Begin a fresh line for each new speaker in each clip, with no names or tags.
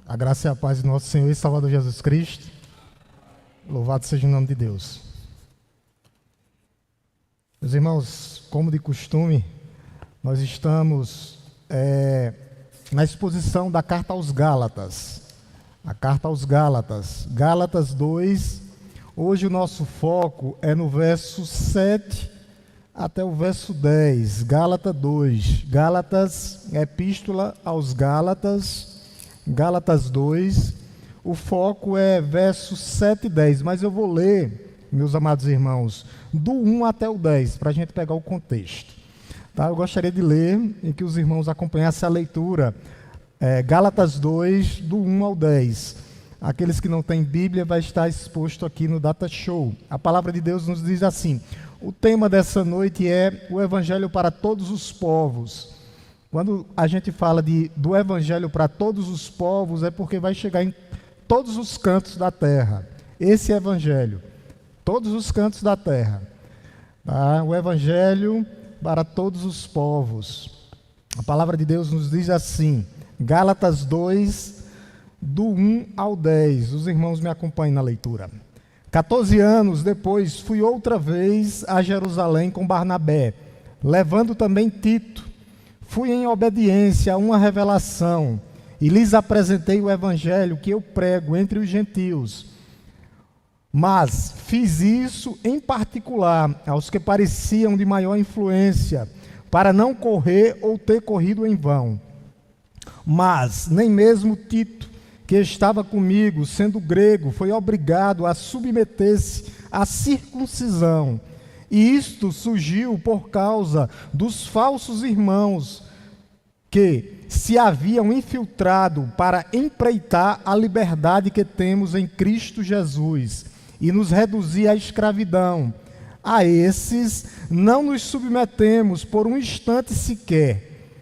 A graça e a paz de nosso Senhor e Salvador Jesus Cristo. Louvado seja o nome de Deus. Meus irmãos, como de costume, nós estamos na exposição da carta aos Gálatas. A carta aos Gálatas, Gálatas 2. Hoje o nosso foco é no verso 7 até o verso 10. Gálatas 2. Gálatas, Epístola aos Gálatas. Gálatas 2, o foco é versos 7 e 10, mas eu vou ler, meus amados irmãos, do 1 até o 10, para a gente pegar o contexto. Tá? Eu gostaria de ler e que os irmãos acompanhassem a leitura. Gálatas 2, do 1 ao 10. Aqueles que não têm Bíblia vai estar exposto aqui no Data Show. A palavra de Deus nos diz assim: o tema dessa noite é o Evangelho para todos os povos. Quando a gente fala do Evangelho para todos os povos, é porque vai chegar em todos os cantos da terra. Esse Evangelho, todos os cantos da terra. Tá? O Evangelho para todos os povos. A palavra de Deus nos diz assim, Gálatas 2, do 1 ao 10. Os irmãos me acompanhem na leitura. 14 anos depois, fui outra vez a Jerusalém com Barnabé, levando também Tito. Fui em obediência a uma revelação e lhes apresentei o evangelho que eu prego entre os gentios. Mas fiz isso em particular aos que pareciam de maior influência, para não correr ou ter corrido em vão. Mas nem mesmo Tito, que estava comigo, sendo grego, foi obrigado a submeter-se à circuncisão. E isto surgiu por causa dos falsos irmãos que se haviam infiltrado para empreitar a liberdade que temos em Cristo Jesus e nos reduzir à escravidão. A esses não nos submetemos por um instante sequer,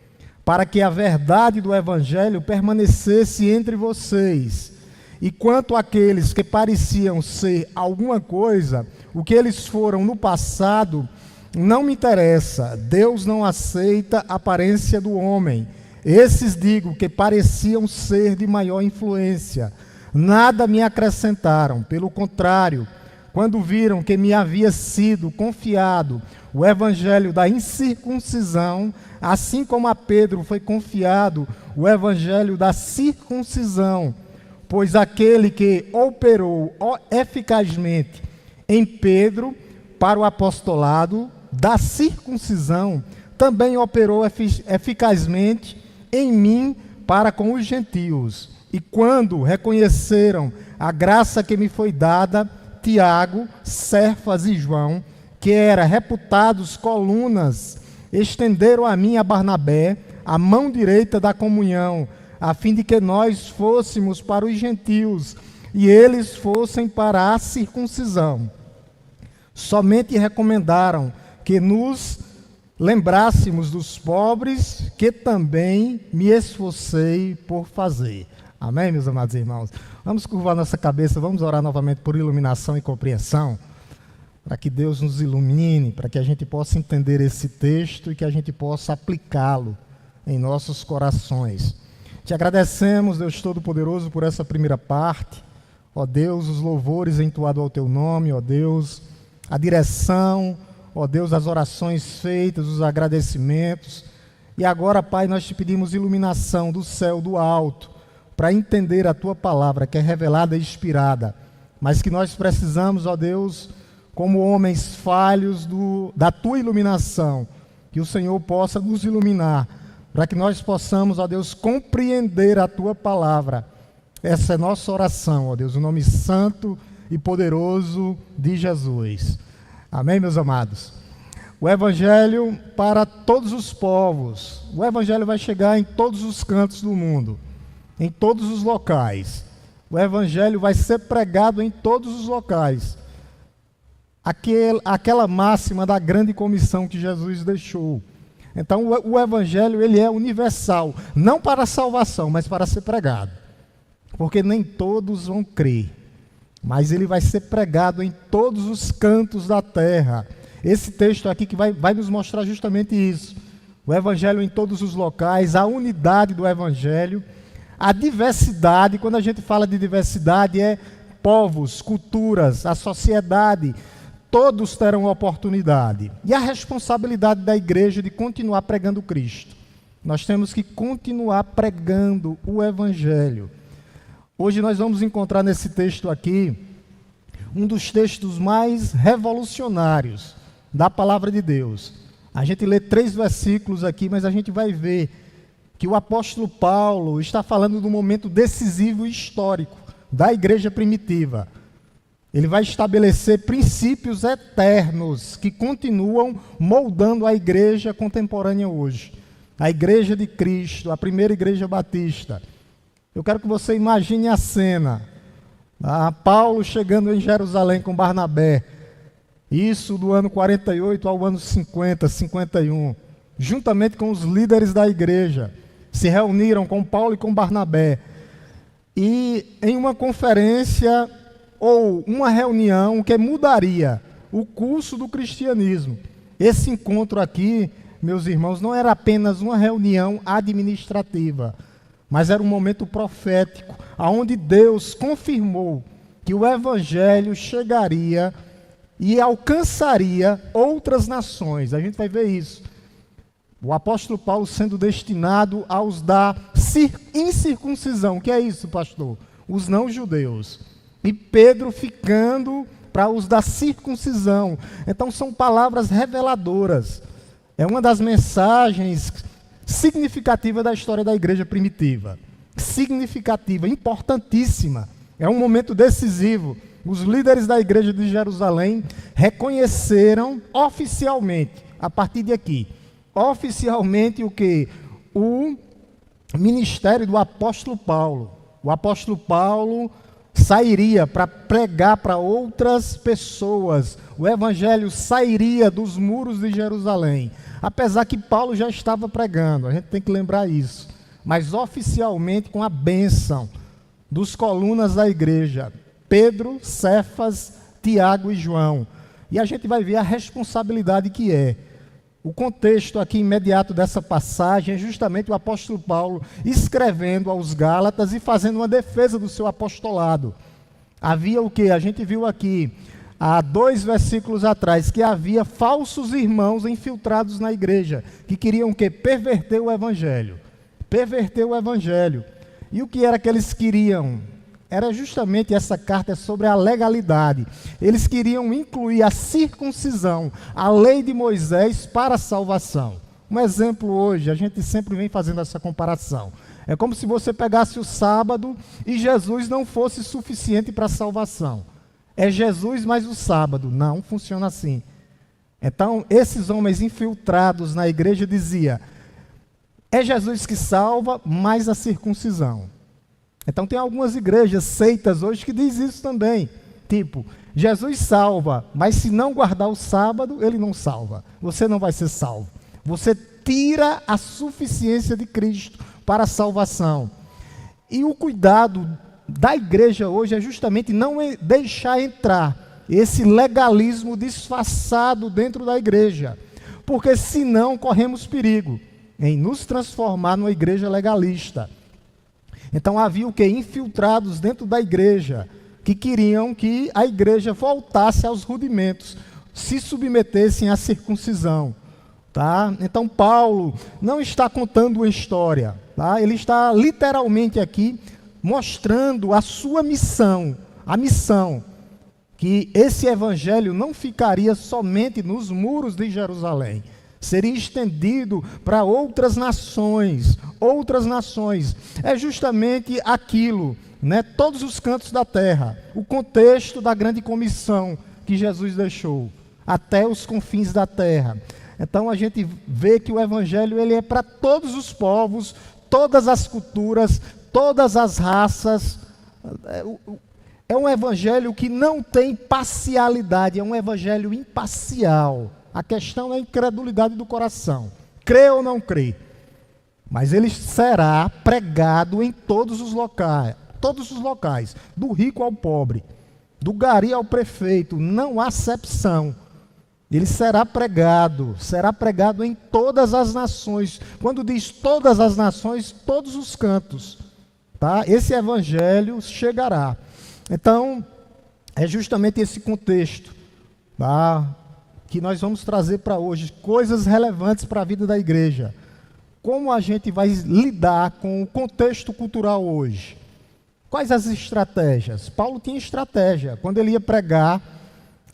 para que a verdade do Evangelho permanecesse entre vocês. E quanto àqueles que pareciam ser alguma coisa, o que eles foram no passado, não me interessa. Deus não aceita a aparência do homem. Esses digo que pareciam ser de maior influência. Nada me acrescentaram. Pelo contrário, quando viram que me havia sido confiado o evangelho da incircuncisão, assim como a Pedro foi confiado o evangelho da circuncisão, pois aquele que operou eficazmente em Pedro para o apostolado da circuncisão, também operou eficazmente em mim para com os gentios. E quando reconheceram a graça que me foi dada, Tiago, Cefas e João, que eram reputados colunas, estenderam a mim, a Barnabé, a mão direita da comunhão, a fim de que nós fôssemos para os gentios e eles fossem para a circuncisão. Somente recomendaram que nos lembrássemos dos pobres, que também me esforcei por fazer. Amém, meus amados irmãos? Vamos curvar nossa cabeça, vamos orar novamente por iluminação e compreensão, para que Deus nos ilumine, para que a gente possa entender esse texto e que a gente possa aplicá-lo em nossos corações. Te agradecemos, Deus Todo-Poderoso, por essa primeira parte. Ó Deus, os louvores entoados ao Teu nome, ó Deus, a direção, ó Deus, as orações feitas, os agradecimentos. E agora, Pai, nós te pedimos iluminação do céu, do alto, para entender a Tua palavra, que é revelada e inspirada, mas que nós precisamos, ó Deus, como homens falhos da Tua iluminação, que o Senhor possa nos iluminar, para que nós possamos, ó Deus, compreender a Tua palavra. Essa é nossa oração, ó Deus, no nome santo e poderoso de Jesus. Amém, meus amados? O Evangelho para todos os povos. O Evangelho vai chegar em todos os cantos do mundo, em todos os locais. O Evangelho vai ser pregado em todos os locais. Aquela máxima da grande comissão que Jesus deixou. Então o Evangelho ele é universal, não para a salvação, mas para ser pregado. Porque nem todos vão crer, mas ele vai ser pregado em todos os cantos da terra. Esse texto aqui que vai nos mostrar justamente isso. O Evangelho em todos os locais, a unidade do Evangelho, A diversidade, quando a gente fala de diversidade, é povos, culturas, a sociedade, todos terão oportunidade. E a responsabilidade da igreja de continuar pregando Cristo. Nós temos que continuar pregando o Evangelho. Hoje nós vamos encontrar nesse texto aqui, um dos textos mais revolucionários da palavra de Deus. A gente lê 3 versículos aqui, mas a gente vai ver que o apóstolo Paulo está falando de um momento decisivo e histórico da igreja primitiva. Ele vai estabelecer princípios eternos que continuam moldando a igreja contemporânea hoje. A igreja de Cristo, a primeira igreja batista. Eu quero que você imagine a cena. Paulo chegando em Jerusalém com Barnabé. Isso do ano 48 ao ano 50, 51. Juntamente com os líderes da igreja. Se reuniram com Paulo e com Barnabé. E em uma conferência ou uma reunião que mudaria o curso do cristianismo. Esse encontro aqui, meus irmãos, não era apenas uma reunião administrativa, mas era um momento profético, onde Deus confirmou que o Evangelho chegaria e alcançaria outras nações. A gente vai ver isso. O apóstolo Paulo sendo destinado aos da incircuncisão. O que é isso, pastor? Os não-judeus. E Pedro ficando para os da circuncisão. Então são palavras reveladoras. É uma das mensagens significativas da história da igreja primitiva. Significativa, importantíssima. É um momento decisivo. Os líderes da igreja de Jerusalém reconheceram oficialmente, a partir de aqui, oficialmente o que? O ministério do apóstolo Paulo. O apóstolo Paulo sairia para pregar para outras pessoas. O evangelho sairia dos muros de Jerusalém. Apesar que Paulo já estava pregando, a gente tem que lembrar isso. Mas oficialmente com a bênção dos colunas da igreja. Pedro, Cefas, Tiago e João. E a gente vai ver a responsabilidade que é. O contexto aqui imediato dessa passagem é justamente o apóstolo Paulo escrevendo aos Gálatas e fazendo uma defesa do seu apostolado. Havia o que? A gente viu aqui, há 2 versículos atrás, que havia falsos irmãos infiltrados na igreja, que queriam o quê? Perverter o evangelho. Perverter o evangelho. E o que era que eles queriam? Era justamente essa carta sobre a legalidade. Eles queriam incluir a circuncisão, a lei de Moisés para a salvação. Um exemplo hoje, a gente sempre vem fazendo essa comparação. É como se você pegasse o sábado e Jesus não fosse suficiente para a salvação. É Jesus mais o sábado. Não funciona assim. Então, esses homens infiltrados na igreja diziam, é Jesus que salva, mais a circuncisão. Então tem algumas igrejas, seitas hoje que diz isso também. Tipo, Jesus salva, mas se não guardar o sábado, ele não salva. Você não vai ser salvo. Você tira a suficiência de Cristo para a salvação. E o cuidado da igreja hoje é justamente não deixar entrar esse legalismo disfarçado dentro da igreja. Porque senão corremos perigo em nos transformar numa igreja legalista. Então havia o que? Infiltrados dentro da igreja, que queriam que a igreja voltasse aos rudimentos, se submetessem à circuncisão. Tá? Então Paulo não está contando uma história, tá? Ele está literalmente aqui mostrando a sua missão, a missão, que esse evangelho não ficaria somente nos muros de Jerusalém, seria estendido para outras nações. É justamente aquilo, né? Todos os cantos da terra, o contexto da grande comissão que Jesus deixou, até os confins da terra. Então a gente vê que o evangelho ele é para todos os povos, todas as culturas, todas as raças. É um evangelho que não tem parcialidade, é um evangelho imparcial. A questão é a incredulidade do coração. Crê ou não crê? Mas ele será pregado em todos os locais, do rico ao pobre, do gari ao prefeito, não há acepção. Ele será pregado em todas as nações. Quando diz todas as nações, todos os cantos. tá? Esse evangelho chegará. Então, é justamente esse contexto, tá, que nós vamos trazer para hoje, coisas relevantes para a vida da igreja. Como a gente vai lidar com o contexto cultural hoje? Quais as estratégias? Paulo tinha estratégia. Quando ele ia pregar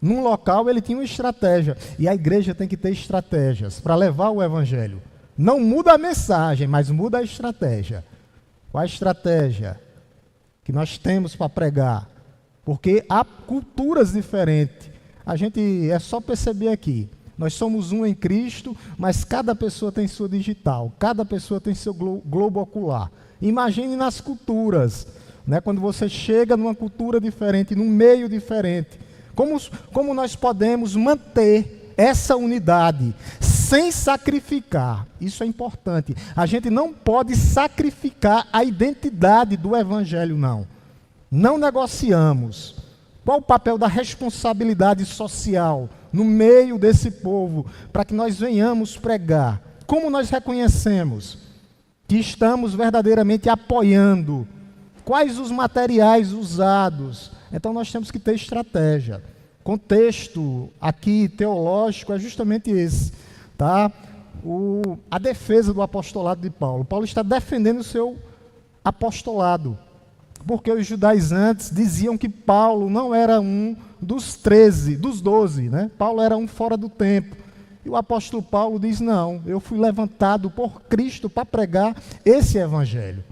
num local, ele tinha uma estratégia. E a igreja tem que ter estratégias para levar o evangelho. Não muda a mensagem, mas muda a estratégia. Qual a estratégia que nós temos para pregar? Porque há culturas diferentes. A gente, é só perceber aqui. Nós somos um em Cristo, mas cada pessoa tem sua digital. Cada pessoa tem seu globo ocular. Imagine nas culturas. Né, quando você chega numa cultura diferente, num meio diferente, como nós podemos manter essa unidade sem sacrificar? Isso é importante. A gente não pode sacrificar a identidade do evangelho, não. Não negociamos. Qual o papel da responsabilidade social no meio desse povo para que nós venhamos pregar? Como nós reconhecemos que estamos verdadeiramente apoiando? Quais os materiais usados? Então nós temos que ter estratégia. Contexto aqui teológico é justamente esse, tá? A defesa do apostolado de Paulo. Paulo está defendendo o seu apostolado, porque os judaizantes diziam que Paulo não era um dos 12, né? Paulo era um fora do tempo. E o apóstolo Paulo diz: não, eu fui levantado por Cristo para pregar esse evangelho.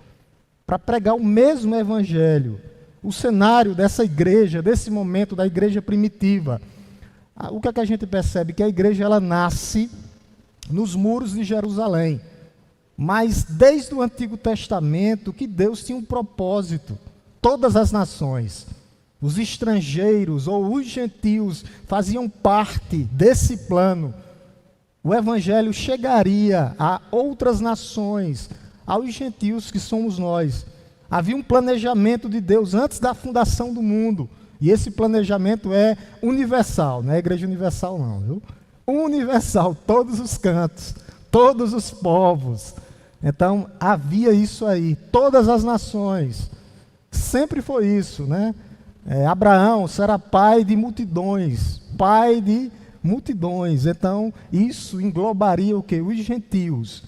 Para pregar o mesmo evangelho. O cenário dessa igreja, desse momento da igreja primitiva. O que é que a gente percebe? Que a igreja ela nasce nos muros de Jerusalém. Mas desde o Antigo Testamento que Deus tinha um propósito. Todas as nações, os estrangeiros ou os gentios faziam parte desse plano. O evangelho chegaria a outras nações, aos gentios que somos nós. Havia um planejamento de Deus antes da fundação do mundo. E esse planejamento é universal, não é igreja universal não, viu? Universal, todos os cantos, todos os povos. Então, havia isso aí, todas as nações. Sempre foi isso, né? Abraão será pai de multidões, pai de multidões. Então, isso englobaria o quê? Os gentios.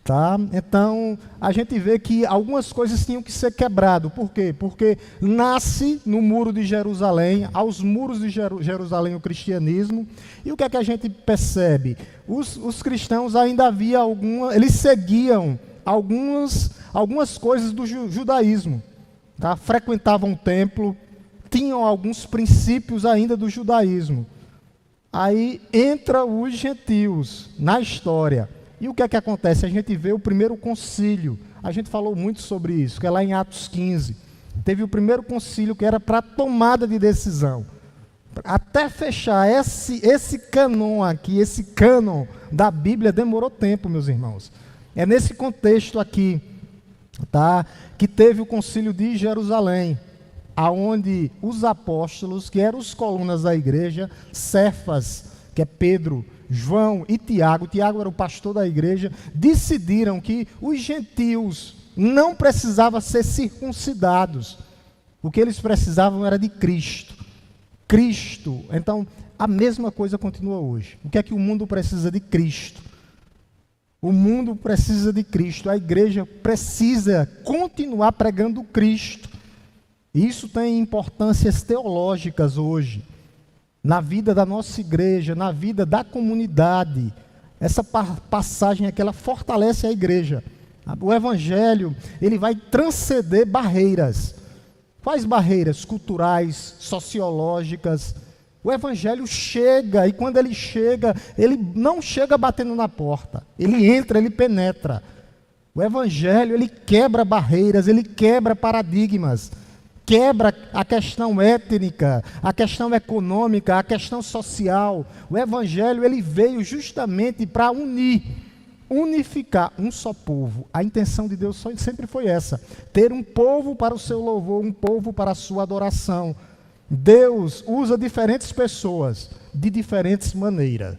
Tá? Então, a gente vê que algumas coisas tinham que ser quebradas. Por quê? Porque nasce no muro de Jerusalém, aos muros de Jerusalém o cristianismo. E o que é que a gente percebe? Os cristãos ainda havia eles seguiam algumas coisas do judaísmo. Tá? Frequentavam o templo, tinham alguns princípios ainda do judaísmo. Aí entra os gentios na história. E o que é que acontece? A gente vê o primeiro concílio. A gente falou muito sobre isso, que é lá em Atos 15. Teve o primeiro concílio que era para tomada de decisão. Até fechar esse cânon aqui, esse cânon da Bíblia, demorou tempo, meus irmãos. É nesse contexto aqui, tá, que teve o concílio de Jerusalém, aonde os apóstolos, que eram os colunas da igreja, Cefas, que é Pedro, João e Tiago era o pastor da igreja, decidiram que os gentios não precisavam ser circuncidados. O que eles precisavam era de Cristo. Cristo. Então, a mesma coisa continua hoje. O que é que o mundo precisa? De Cristo. O mundo precisa de Cristo. A igreja precisa continuar pregando Cristo. Isso tem importâncias teológicas hoje. Na vida da nossa igreja, na vida da comunidade. Essa passagem aqui, ela fortalece a igreja. O evangelho, ele vai transcender barreiras. Quais barreiras? Culturais, sociológicas. O evangelho chega, e quando ele chega, ele não chega batendo na porta. Ele entra, ele penetra. O evangelho, ele quebra barreiras, ele quebra paradigmas. Quebra a questão étnica, a questão econômica, a questão social. O evangelho, ele veio justamente para unificar um só povo. A intenção de Deus sempre foi essa: ter um povo para o seu louvor, um povo para a sua adoração. Deus usa diferentes pessoas de diferentes maneiras,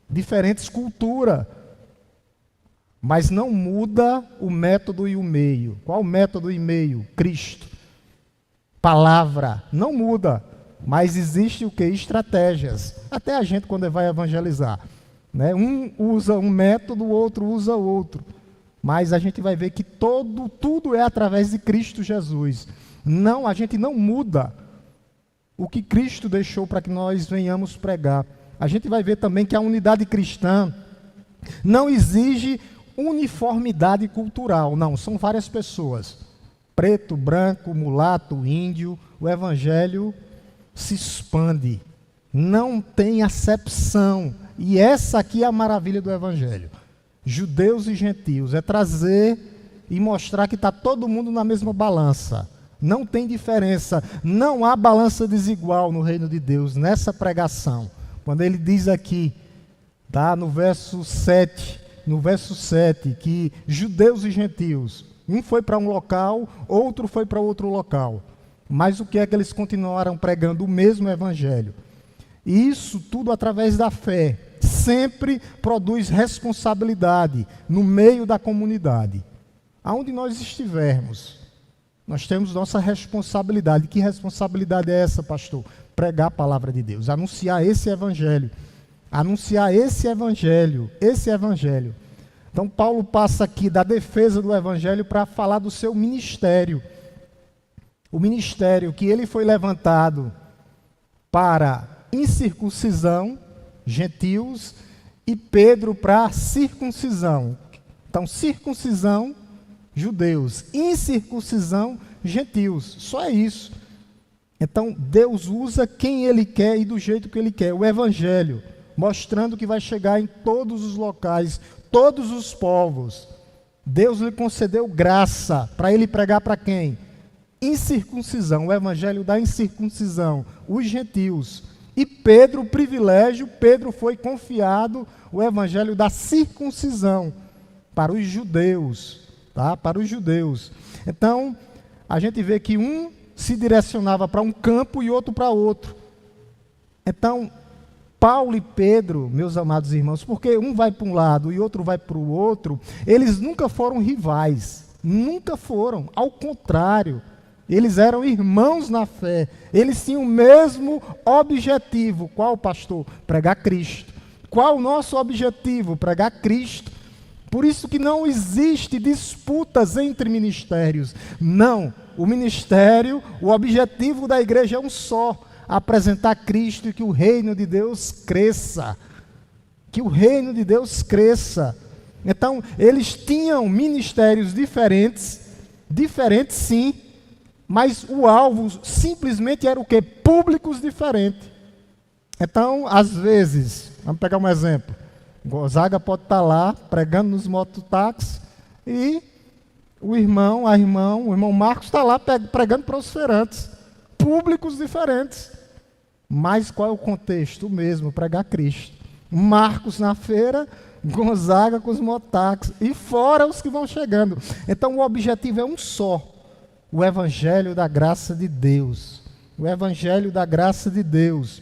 diferentes culturas. mas não muda o método e o meio. Qual o método e meio? Cristo. Palavra. Não muda, mas existe o quê? Estratégias. Até a gente quando vai evangelizar, né? Um usa um método, o outro usa outro. Mas a gente vai ver que tudo é através de Cristo Jesus. Não, a gente não muda o que Cristo deixou para que nós venhamos pregar. A gente vai ver também que a unidade cristã não exige uniformidade cultural. Não, são várias pessoas. Preto, branco, mulato, índio. O evangelho se expande. Não tem acepção. E essa aqui é a maravilha do evangelho. Judeus e gentios, é trazer e mostrar que está todo mundo na mesma balança. Não tem diferença, não há balança desigual no reino de Deus, nessa pregação. Quando ele diz aqui, tá, no verso 7, que judeus e gentios, um foi para um local, outro foi para outro local. Mas o que é que eles continuaram pregando? O mesmo evangelho. E isso tudo através da fé. Sempre produz responsabilidade no meio da comunidade. Aonde nós estivermos, nós temos nossa responsabilidade. Que responsabilidade é essa, pastor? Pregar a palavra de Deus, anunciar esse evangelho. Anunciar esse evangelho. Então Paulo passa aqui da defesa do evangelho para falar do seu ministério. O ministério que ele foi levantado para incircuncisão, gentios, e Pedro para circuncisão. Então, circuncisão, judeus, incircuncisão, gentios. Só é isso. Então, Deus usa quem Ele quer e do jeito que Ele quer. O Evangelho, mostrando que vai chegar em todos os locais, todos os povos. Deus lhe concedeu graça para Ele pregar para quem? Incircuncisão, o Evangelho da incircuncisão, os gentios. E Pedro, o privilégio, Pedro foi confiado o evangelho da circuncisão para os judeus, tá? Para os judeus. Então, a gente vê que um se direcionava para um campo e outro para outro. Então, Paulo e Pedro, meus amados irmãos, porque um vai para um lado e outro vai para o outro, eles nunca foram rivais, nunca foram, ao contrário. Eles eram irmãos na fé. Eles tinham o mesmo objetivo. Qual, pastor? Pregar Cristo. Qual o nosso objetivo? Pregar Cristo. Por isso que não existe disputas entre ministérios. Não. O ministério, o objetivo da igreja é um só. Apresentar Cristo e que o reino de Deus cresça. Que o reino de Deus cresça. Então, eles tinham ministérios diferentes sim, mas o alvo simplesmente era o quê? Públicos diferentes. Então, às vezes, vamos pegar um exemplo. Gonzaga pode estar lá pregando nos mototáxis e o irmão Marcos está lá pregando para os feirantes. Públicos diferentes. Mas qual é o contexto? O mesmo, pregar Cristo. Marcos na feira, Gonzaga com os mototáxis e fora os que vão chegando. Então, o objetivo é um só. O Evangelho da graça de Deus. O Evangelho da graça de Deus.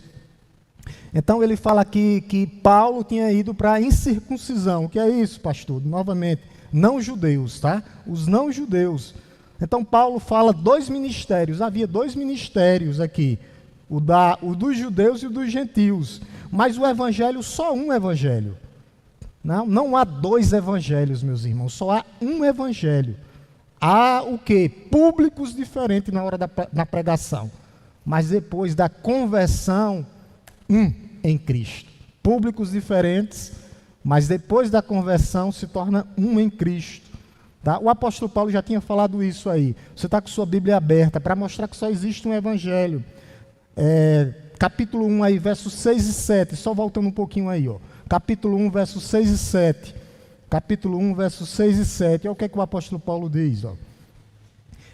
Então ele fala aqui que Paulo tinha ido para a incircuncisão. O que é isso, pastor? Novamente, não judeus, tá? Os não judeus. Então Paulo fala dois ministérios. Havia dois ministérios aqui. O dos judeus e o dos gentios. Mas o Evangelho, só um Evangelho. Não há dois evangelhos, meus irmãos. Só há um Evangelho. Há o quê? Públicos diferentes na hora da pregação. Mas depois da conversão, em Cristo. Públicos diferentes, mas depois da conversão se torna um em Cristo. Tá? O apóstolo Paulo já tinha falado isso aí. Você está com sua Bíblia aberta para mostrar que só existe um evangelho. Capítulo 1 aí, versos 6 e 7. Só voltando um pouquinho aí. Ó. Capítulo 1, versos 6 e 7. Capítulo 1, versos 6 e 7. Olha o que é que o apóstolo Paulo diz. Ó.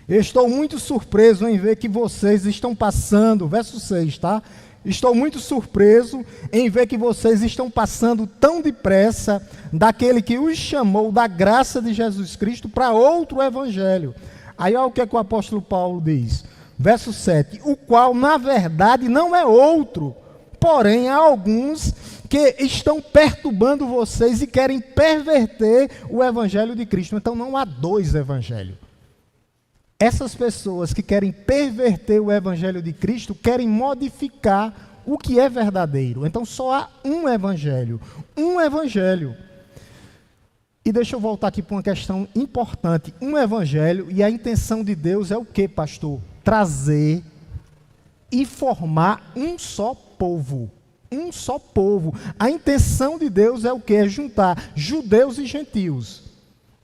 Estou muito surpreso em ver que vocês estão passando, verso 6, tá? Estou muito surpreso em ver que vocês estão passando tão depressa daquele que os chamou da graça de Jesus Cristo para outro evangelho. Aí olha o que é que o apóstolo Paulo diz. Verso 7. O qual, na verdade, não é outro. Porém, há alguns que estão perturbando vocês e querem perverter o evangelho de Cristo. Então não há dois evangelhos. Essas pessoas que querem perverter o evangelho de Cristo querem modificar o que é verdadeiro. Então só há um evangelho. Um evangelho. E deixa eu voltar aqui para uma questão importante. Um evangelho, e a intenção de Deus é o que, pastor? Trazer e formar um só povo. Um só povo. A intenção de Deus é o que? É juntar judeus e gentios.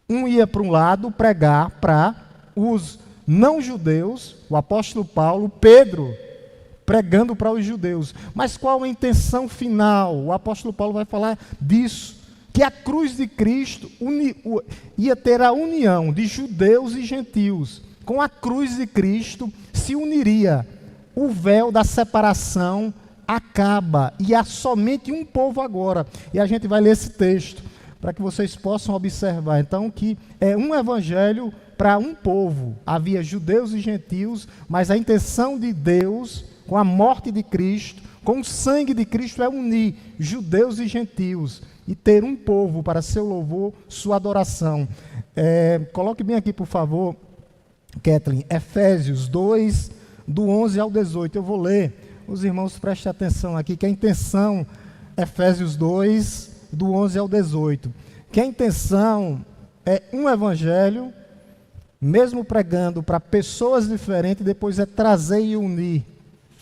Um ia para um lado pregar para os não-judeus, o apóstolo Paulo, Pedro, pregando para os judeus. Mas qual a intenção final? O apóstolo Paulo vai falar disso. Que a cruz de Cristo ia ter a união de judeus e gentios. Com a cruz de Cristo se uniria. O véu da separação acaba. E há somente um povo agora. E a gente vai ler esse texto, para que vocês possam observar. Então, que é um evangelho para um povo. Havia judeus e gentios, mas a intenção de Deus, com a morte de Cristo, com o sangue de Cristo, é unir judeus e gentios e ter um povo para seu louvor, sua adoração. Coloque bem aqui, por favor, Kathleen, Efésios 2, do 11 ao 18. Eu vou ler, os irmãos prestem atenção aqui, que a intenção, Efésios 2, do 11 ao 18, que a intenção é um evangelho, mesmo pregando para pessoas diferentes, depois é trazer e unir.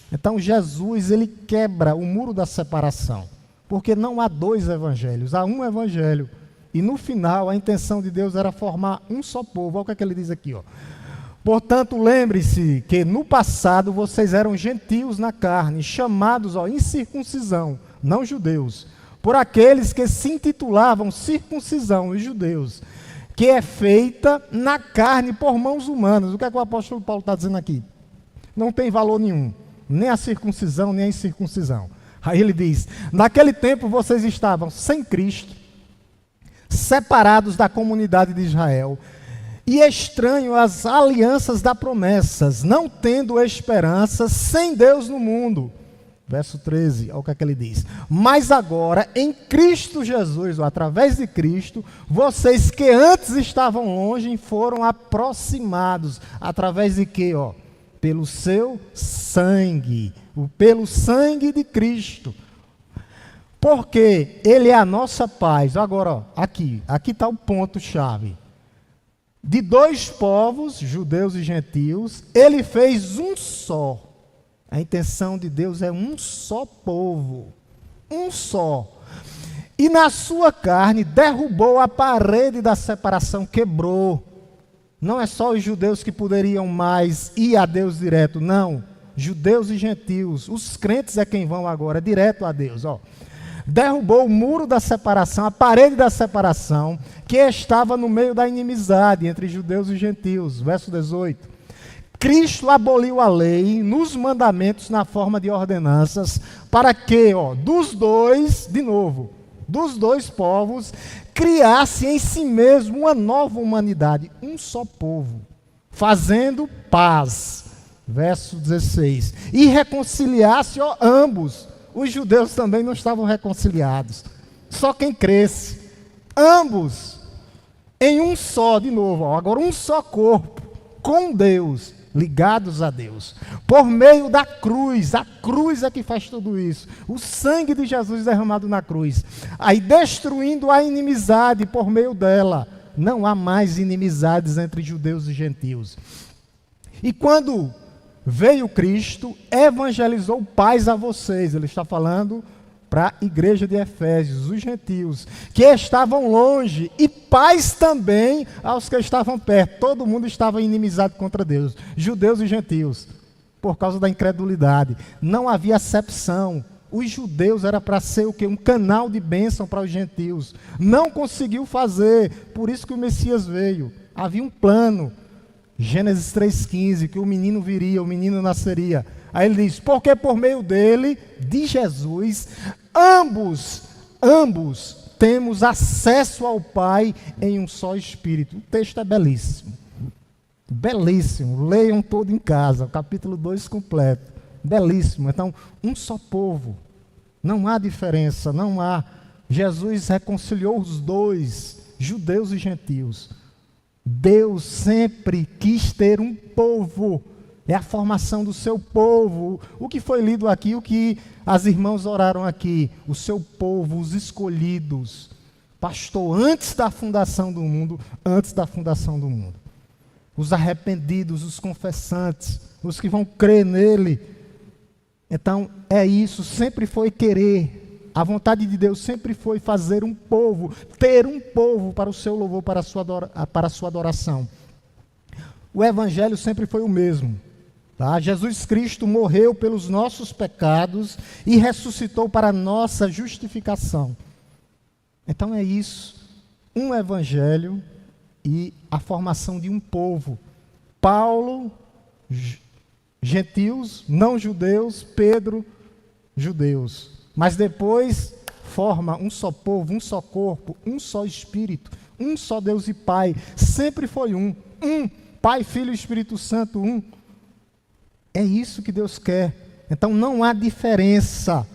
Então Jesus, ele quebra o muro da separação, porque não há dois evangelhos, há um evangelho. E no final, a intenção de Deus era formar um só povo. Olha o que ele diz aqui, ó. Portanto, lembre-se que no passado vocês eram gentios na carne, chamados incircuncisão, não judeus, por aqueles que se intitulavam circuncisão, os judeus, que é feita na carne por mãos humanas. O que é que o apóstolo Paulo está dizendo aqui? Não tem valor nenhum, nem a circuncisão, nem a incircuncisão. Aí ele diz, naquele tempo vocês estavam sem Cristo, separados da comunidade de Israel, e estranhos às alianças das promessas, não tendo esperança, sem Deus no mundo. Verso 13, olha o que é que ele diz. Mas agora, em Cristo Jesus, ou através de Cristo, vocês que antes estavam longe, foram aproximados. Através de quê? Pelo seu sangue. Pelo sangue de Cristo. Porque Ele é a nossa paz. Agora, aqui está o ponto-chave. De dois povos, judeus e gentios, Ele fez um só. A intenção de Deus é um só povo, um só. E na sua carne derrubou a parede da separação, quebrou. Não é só os judeus que poderiam mais ir a Deus direto, não. Judeus e gentios, os crentes é quem vão agora, direto a Deus. Derrubou o muro da separação, a parede da separação, que estava no meio da inimizade entre judeus e gentios. Verso 18. Cristo aboliu a lei nos mandamentos na forma de ordenanças, para que, dos dois povos, criasse em si mesmo uma nova humanidade, um só povo, fazendo paz. Verso 16. E reconciliasse ambos. Os judeus também não estavam reconciliados. Só quem cresce. Ambos em um só, de novo, agora um só corpo, com Deus, ligados a Deus, por meio da cruz. A cruz é que faz tudo isso, o sangue de Jesus derramado na cruz, aí destruindo a inimizade por meio dela. Não há mais inimizades entre judeus e gentios. E quando veio Cristo, evangelizou paz a vocês. Ele está falando para a igreja de Efésios, os gentios, que estavam longe, e paz também aos que estavam perto. Todo mundo estava inimizado contra Deus, judeus e gentios, por causa da incredulidade. Não havia acepção. Os judeus era para ser o quê? Um canal de bênção para os gentios. Não conseguiu fazer, por isso que o Messias veio. Havia um plano. Gênesis 3,15, que o menino viria, o menino nasceria. Aí ele diz, porque por meio dele, de Jesus, ambos temos acesso ao Pai em um só Espírito. O texto é belíssimo. Belíssimo. Leiam todo em casa, o capítulo 2 completo. Belíssimo. Então, um só povo. Não há diferença, não há. Jesus reconciliou os dois, judeus e gentios. Deus sempre quis ter um povo. É a formação do seu povo. O que foi lido aqui, o que as irmãs oraram aqui. O seu povo, os escolhidos. Pastor, antes da fundação do mundo, os arrependidos, os confessantes, os que vão crer nele. Então, é isso, sempre foi querer. A vontade de Deus sempre foi fazer um povo, ter um povo para o seu louvor, para a sua adoração. O evangelho sempre foi o mesmo. Tá? Jesus Cristo morreu pelos nossos pecados e ressuscitou para a nossa justificação. Então é isso, um evangelho e a formação de um povo. Paulo, gentios, não judeus, Pedro, judeus. Mas depois forma um só povo, um só corpo, um só Espírito, um só Deus e Pai. Sempre foi um. Pai, Filho e Espírito Santo, um. É isso que Deus quer. Então não há diferença.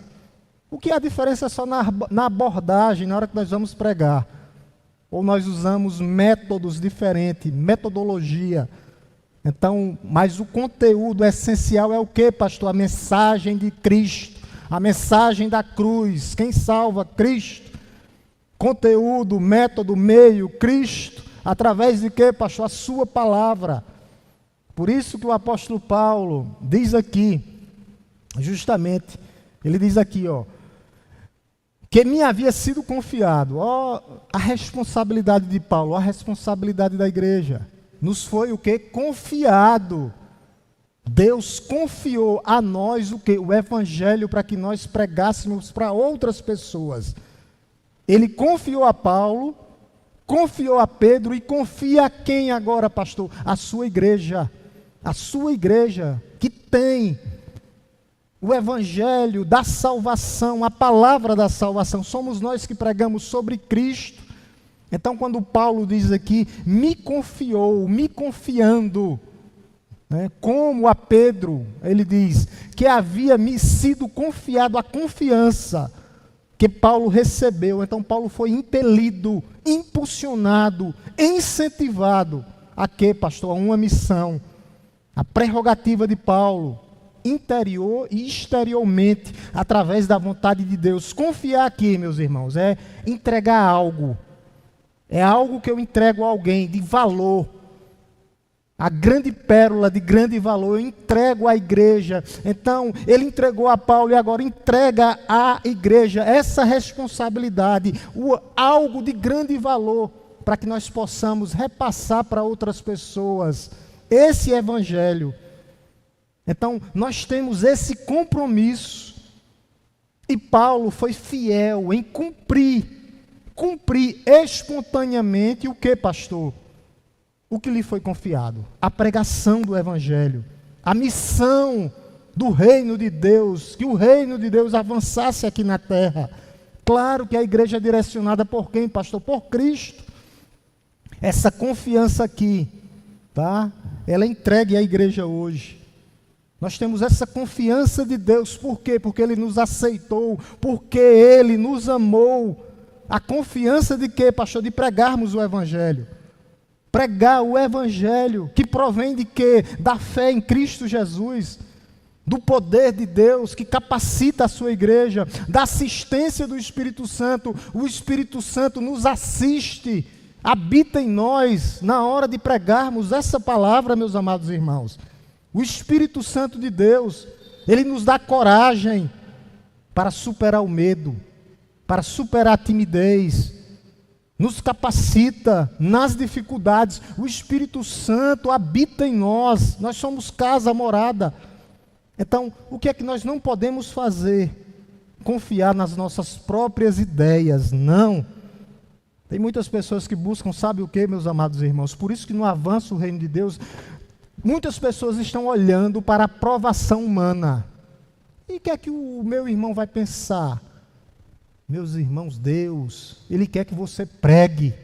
O que há diferença é só na abordagem, na hora que nós vamos pregar. Ou nós usamos métodos diferentes, metodologia. Então, mas o conteúdo essencial é o que, pastor? A mensagem de Cristo, a mensagem da cruz. Quem salva? Cristo. Conteúdo, método, meio, Cristo. Através de que, pastor? A sua palavra. Por isso que o apóstolo Paulo diz aqui, justamente, ele diz aqui, que me havia sido confiado, a responsabilidade de Paulo, a responsabilidade da igreja, nos foi o que? Confiado. Deus confiou a nós o que? O evangelho para que nós pregássemos para outras pessoas. Ele confiou a Paulo, confiou a Pedro e confia a quem agora, pastor? A sua igreja. A sua igreja que tem o evangelho da salvação, a palavra da salvação. Somos nós que pregamos sobre Cristo. Então quando Paulo diz aqui, me confiou, me confiando, né, como a Pedro, ele diz que havia me sido confiado a confiança que Paulo recebeu. Então Paulo foi impelido, impulsionado, incentivado a quê, pastor? A uma missão. A prerrogativa de Paulo, interior e exteriormente, através da vontade de Deus. Confiar aqui, meus irmãos, é entregar algo. É algo que eu entrego a alguém de valor. A grande pérola de grande valor, eu entrego à igreja. Então, ele entregou a Paulo e agora entrega à igreja essa responsabilidade, algo de grande valor, para que nós possamos repassar para outras pessoas esse evangelho. Então, nós temos esse compromisso. E Paulo foi fiel em cumprir espontaneamente o que, pastor? O que lhe foi confiado? A pregação do evangelho, a missão do reino de Deus, que o reino de Deus avançasse aqui na terra. Claro que a igreja é direcionada por quem, pastor? Por Cristo. Essa confiança aqui, tá? Ela é entregue à igreja hoje. Nós temos essa confiança de Deus, por quê? Porque Ele nos aceitou, porque Ele nos amou. A confiança de quê, pastor? De pregarmos o Evangelho. Pregar o Evangelho, que provém de quê? Da fé em Cristo Jesus, do poder de Deus, que capacita a sua igreja, da assistência do Espírito Santo. O Espírito Santo nos assiste, habita em nós, na hora de pregarmos essa palavra, meus amados irmãos. O Espírito Santo de Deus, Ele nos dá coragem para superar o medo, para superar a timidez, nos capacita nas dificuldades. O Espírito Santo habita em nós, nós somos casa, morada. Então, o que é que nós não podemos fazer? Confiar nas nossas próprias ideias, não. Tem muitas pessoas que buscam, sabe o que, meus amados irmãos? Por isso que no avanço do reino de Deus, muitas pessoas estão olhando para a aprovação humana. E o que é que o meu irmão vai pensar? Meus irmãos, Deus, Ele quer que você pregue,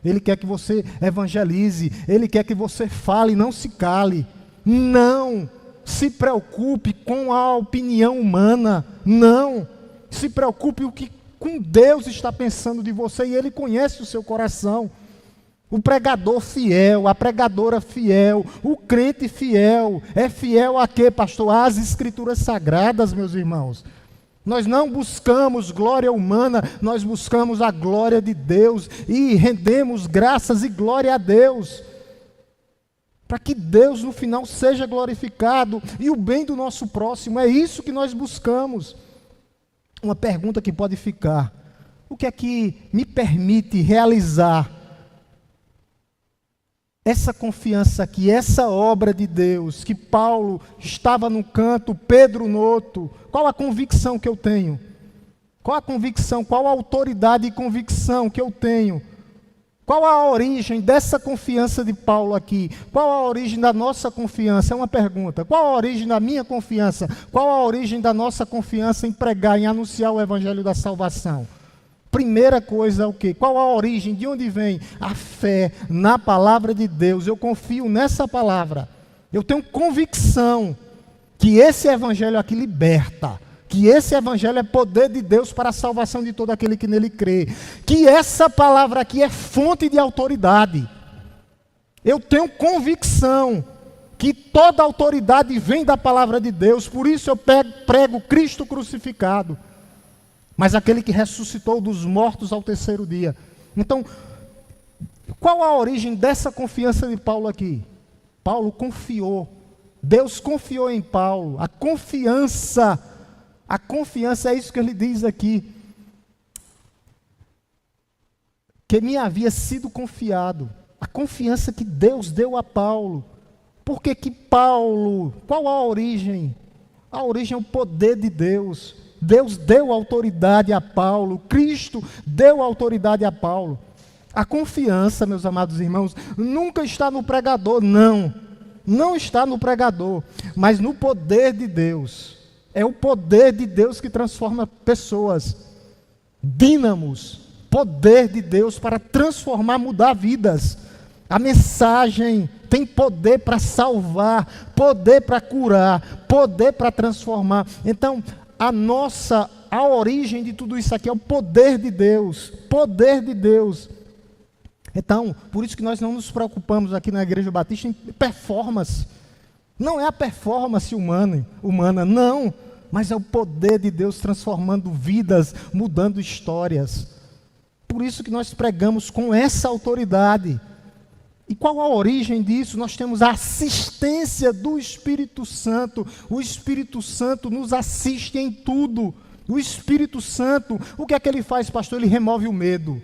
Ele quer que você evangelize, Ele quer que você fale, não se cale. Não se preocupe com a opinião humana, não. Se preocupe o que com Deus está pensando de você, e Ele conhece o seu coração. O pregador fiel, a pregadora fiel, o crente fiel, é fiel a quê, pastor? Às Escrituras Sagradas, meus irmãos. Nós não buscamos glória humana, nós buscamos a glória de Deus e rendemos graças e glória a Deus, para que Deus no final seja glorificado e o bem do nosso próximo, é isso que nós buscamos. Uma pergunta que pode ficar: o que é que me permite realizar essa confiança aqui, essa obra de Deus, que Paulo estava num canto, Pedro no outro? Qual a convicção que eu tenho? Qual a convicção, qual a autoridade e convicção que eu tenho? Qual a origem dessa confiança de Paulo aqui? Qual a origem da nossa confiança? É uma pergunta. Qual a origem da minha confiança? Qual a origem da nossa confiança em pregar, em anunciar o Evangelho da salvação? Primeira coisa, o quê? Qual a origem? De onde vem? A fé na palavra de Deus. Eu confio nessa palavra. Eu tenho convicção que esse Evangelho aqui liberta. Que esse Evangelho é poder de Deus para a salvação de todo aquele que nele crê. Que essa palavra aqui é fonte de autoridade. Eu tenho convicção que toda autoridade vem da palavra de Deus. Por isso eu prego Cristo crucificado, mas aquele que ressuscitou dos mortos ao terceiro dia. Então, qual a origem dessa confiança de Paulo aqui? Paulo confiou. Deus confiou em Paulo. A confiança é isso que ele diz aqui. Que me havia sido confiado. A confiança que Deus deu a Paulo. Por que Paulo? Qual a origem? A origem é o poder de Deus. Deus deu autoridade a Paulo. Cristo deu autoridade a Paulo. A confiança, meus amados irmãos, nunca está no pregador, não. Não está no pregador, mas no poder de Deus. É o poder de Deus que transforma pessoas. Dínamos, poder de Deus para transformar, mudar vidas. A mensagem tem poder para salvar, poder para curar, poder para transformar. Então, a origem de tudo isso aqui é o poder de Deus. Poder de Deus. Então, por isso que nós não nos preocupamos aqui na Igreja Batista em performance. Não é a performance humana, não. Mas é o poder de Deus transformando vidas, mudando histórias. Por isso que nós pregamos com essa autoridade. E qual a origem disso? Nós temos a assistência do Espírito Santo. O Espírito Santo nos assiste em tudo. O Espírito Santo, o que é que ele faz, pastor? Ele remove o medo.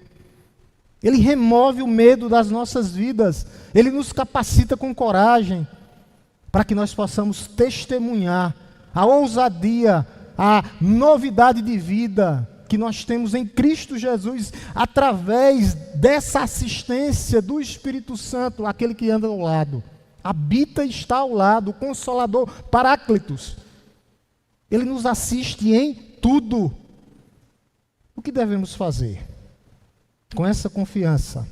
Ele remove o medo das nossas vidas. Ele nos capacita com coragem para que nós possamos testemunhar a ousadia, a novidade de vida que nós temos em Cristo Jesus, através dessa assistência do Espírito Santo, aquele que anda ao lado, habita e está ao lado, o Consolador, Paráclitos. Ele nos assiste em tudo. O que devemos fazer com essa confiança?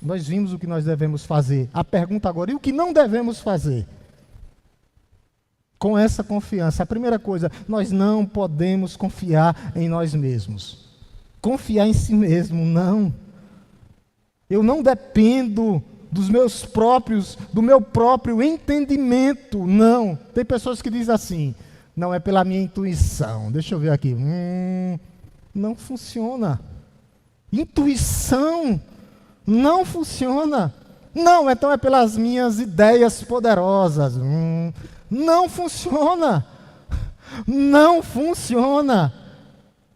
Nós vimos o que nós devemos fazer. A pergunta agora, e o que não devemos fazer? Com essa confiança, a primeira coisa, nós não podemos confiar em nós mesmos. Confiar em si mesmo, não. Eu não dependo do meu próprio entendimento, não. Tem pessoas que dizem assim, não, é pela minha intuição. Deixa eu ver aqui. Não funciona. Intuição não funciona. Não, então é pelas minhas ideias poderosas. Não funciona. Não funciona.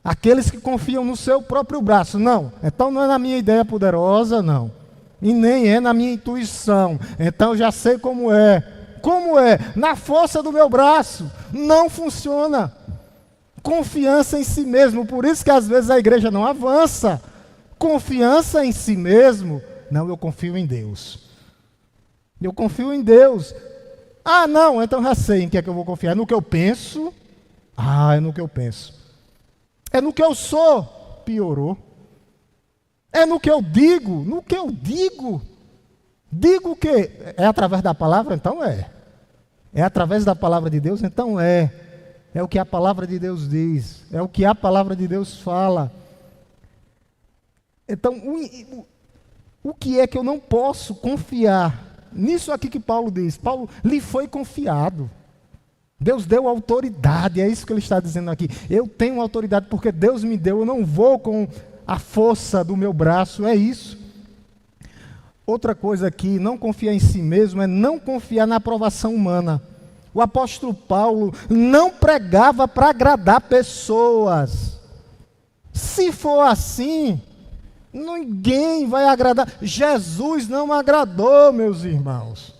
Aqueles que confiam no seu próprio braço. Não, então não é na minha ideia poderosa, não. E nem é na minha intuição. Então já sei como é. Como é? Na força do meu braço. Não funciona. Confiança em si mesmo. Por isso que às vezes a igreja não avança. Confiança em si mesmo. Não, eu confio em Deus. Eu confio em Deus. Ah, não, então já sei em que é que eu vou confiar. É no que eu penso? É no que eu penso. É no que eu sou? Piorou. É no que eu digo? No que eu digo? Digo o quê? É através da palavra? Então é. É através da palavra de Deus? Então é. é o que a palavra de Deus diz, é o que a palavra de Deus fala. Então, o que é que eu não posso confiar? Nisso aqui que Paulo diz, Paulo lhe foi confiado. Deus deu autoridade, é isso que ele está dizendo aqui. Eu tenho autoridade porque Deus me deu, eu não vou com a força do meu braço, é isso. Outra coisa aqui, não confiar em si mesmo, é não confiar na aprovação humana. O apóstolo Paulo não pregava para agradar pessoas. Se for assim, ninguém vai agradar. Jesus não agradou, meus irmãos.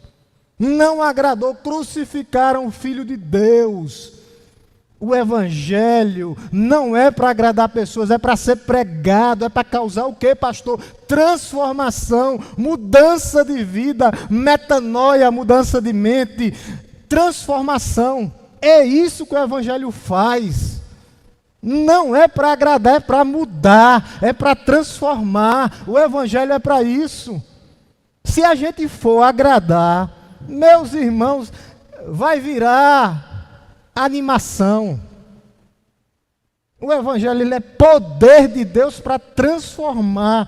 Não agradou, crucificaram o Filho de Deus. O Evangelho não é para agradar pessoas, é para ser pregado, é para causar o quê, pastor? Transformação, mudança de vida, metanoia, mudança de mente, transformação. É isso que o Evangelho faz. Não é para agradar, é para mudar, é para transformar. O Evangelho é para isso. Se a gente for agradar, meus irmãos, vai virar animação. O Evangelho ele é poder de Deus para transformar.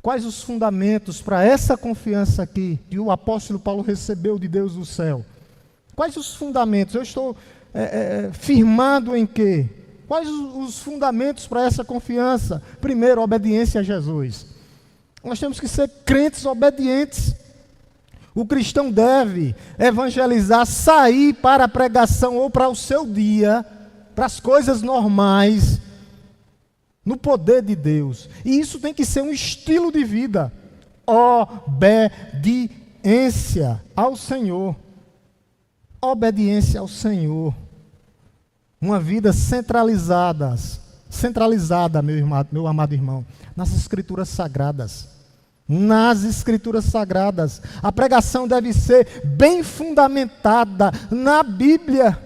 Quais os fundamentos para essa confiança aqui que o apóstolo Paulo recebeu de Deus do céu? Quais os fundamentos? Eu estou firmado em quê? Quais os fundamentos para essa confiança? Primeiro, obediência a Jesus. Nós temos que ser crentes obedientes. O cristão deve evangelizar, sair para a pregação ou para o seu dia, para as coisas normais, no poder de Deus. E isso tem que ser um estilo de vida. Obediência ao Senhor. Obediência ao Senhor. Uma vida centralizada, meu amado irmão, nas Escrituras Sagradas. Nas Escrituras Sagradas. A pregação deve ser bem fundamentada na Bíblia.